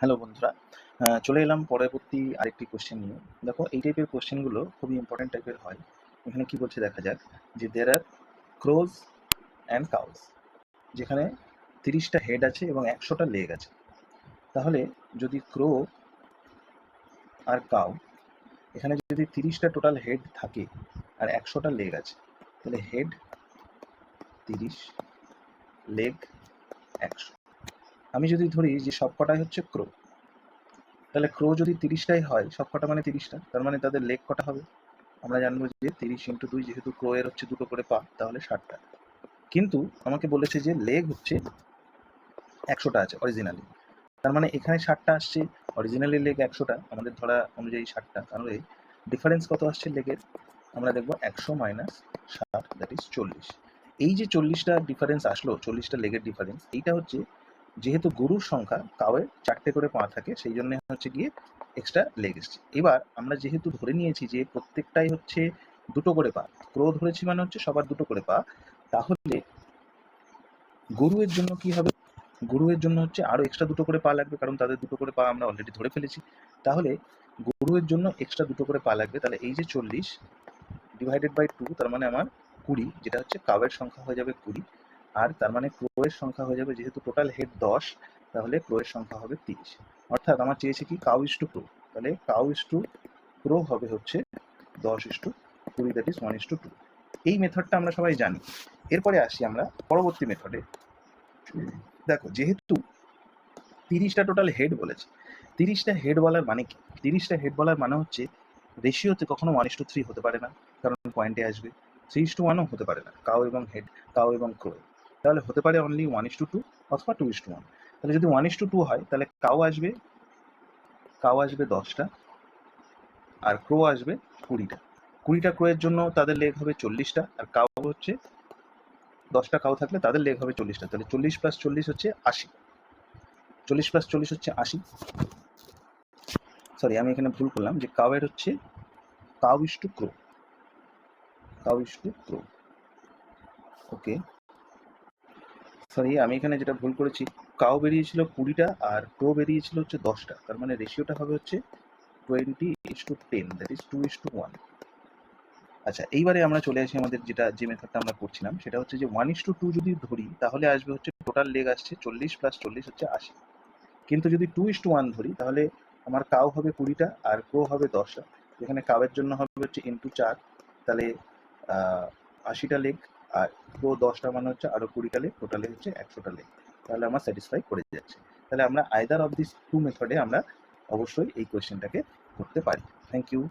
Hello বন্ধুরা, চলে এলাম পরবর্তী আরেকটি কোশ্চেন নিয়ে। দেখো, এই টাইপের কোশ্চেনগুলো খুবই ইম্পর্টেন্ট টাইপের হয়। এখানে কি বলছে দেখা যাক, যে দেয়ার আর ক্রোজ অ্যান্ড কাউস, যেখানে 30টা হেড আছে এবং 100টা লেগ আছে। তাহলে যদি ক্রো আর কাউ, এখানে যদি 30টা টোটাল হেড থাকে আর 100টা লেগ আছে, তাহলে হেড 30, লেগ 100। আমি যদি ধরি যে সবকটাই হচ্ছে ক্রো, তাহলে ক্রো যদি 30টাই হয়, সবকটা মানে 30টা, তার মানে তাদের লেগ কটা হবে? আমরা জানবো যে 30 × 2, যেহেতু ক্রো এর হচ্ছে দুটো করে পা, তাহলে 60টা। কিন্তু আমাকে বলেছে যে লেগ হচ্ছে 100টা আছে অরিজিনালি, তার মানে এখানে 60টা আসছে, অরিজিনালি লেগ 100টা, আমাদের ধরা অনুযায়ী 60টা, তাহলে ডিফারেন্স কত আসছে লেগের? আমরা দেখবো 100 - 60, দ্যাট ইজ 40। এই যে 40টা ডিফারেন্স আসলো, 40টা লেগের ডিফারেন্স, এইটা হচ্ছে যেহেতু গরুর সংখ্যা কাউয়ের 4টে করে পা থাকে, সেই জন্য হচ্ছে গিয়ে এক্সট্রা লেগ এসছে। এবার আমরা যেহেতু ধরে নিয়েছি যে প্রত্যেকটাই হচ্ছে দুটো করে পা, ক্রো ধরেছি মানে হচ্ছে সবার দুটো করে পা, তাহলে গরুয়ের জন্য কি হবে? গরুয়ের জন্য হচ্ছে আরো এক্সট্রা দুটো করে পা লাগবে, কারণ তাদের দুটো করে পা আমরা অলরেডি ধরে ফেলেছি। তাহলে গরুয়ের জন্য এক্সট্রা দুটো করে পা লাগবে। তাহলে এই যে 40 ডিভাইডেড বাই 2, তার মানে আমার 20, যেটা হচ্ছে কাউয়ের সংখ্যা হয়ে যাবে 20, আর তার মানে ক্রোয়ের সংখ্যা হয়ে যাবে, যেহেতু টোটাল হেড 10, তাহলে ক্রোয়ের সংখ্যা হবে 30। অর্থাৎ আমার চেয়েছে কি কাউ ইস টু ক্রো, তাহলে কাউ ইস টু ক্রো হবে হচ্ছে 10:20, দ্যাট ইজ 1:2। এই মেথডটা আমরা সবাই জানি। এরপরে আসি আমরা পরবর্তী মেথডে। দেখো, যেহেতু 30টা টোটাল হেড বলেছে, 30টা হেড বলার মানে কি? 30টা হেড বলার মানে হচ্ছে রেশিওতে কখনো 1:3 হতে পারে না, কারণ পয়েন্টে আসবে। 3:1ও হতে পারে না, কাউ এবং হেড, কাউ এবং ক্রো। তাহলে হতে পারে অনলি 1:2 অথবা 2:1। তাহলে যদি 1:2 হয়, তাহলে কাউ আসবে 10টা, আর ক্রো আসবে 20টা। 20টা ক্রোয়ের জন্য তাদের লেগ হবে 40টা, আর কাউ হচ্ছে 10টা কাউ থাকলে তাদের লেগ হবে 40টা। তাহলে 40 + 40 হচ্ছে 80। 40 + 40 হচ্ছে 80। সরি, আমি এখানে ভুল করলাম, যে কাউয়ের হচ্ছে cow is to crow, cow is to crow. Okay, sorry, আমি এখানে যেটা ভুল করেছি, কাউ বেরিয়েছিল 20টা আর ক্রো বেরিয়েছিল হচ্ছে 10টা, তার মানে রেশিওটা হবে হচ্ছে 20:10, দ্যাট ইজ 2:1। আচ্ছা, এইবারে আমরা চলে আসি আমাদের যে মেথডটা আমরা করছিলাম, সেটা হচ্ছে যে 1:2 যদি ধরি, তাহলে আসবে হচ্ছে টোটাল লেগ আসছে 40 + 40 হচ্ছে 80। কিন্তু যদি 2:1 ধরি, তাহলে আমার কাউ হবে 20টা আর ক্রো হবে 10টা। এখানে কাউয়ের জন্য হবে হচ্ছে ইন্টু 4, তাহলে 80টা লেগ, আর ক্রো 10টা মানে হচ্ছে আরো 20টা লেগ, টোটালে হচ্ছে 100টা লেগ। তাহলে আমার স্যাটিসফাই করে যাচ্ছে। তাহলে আমরা আইদার অফ দিস টু মেথডে আমরা অবশ্যই এই কোয়েশ্চেনটাকে করতে পারি। Thank you.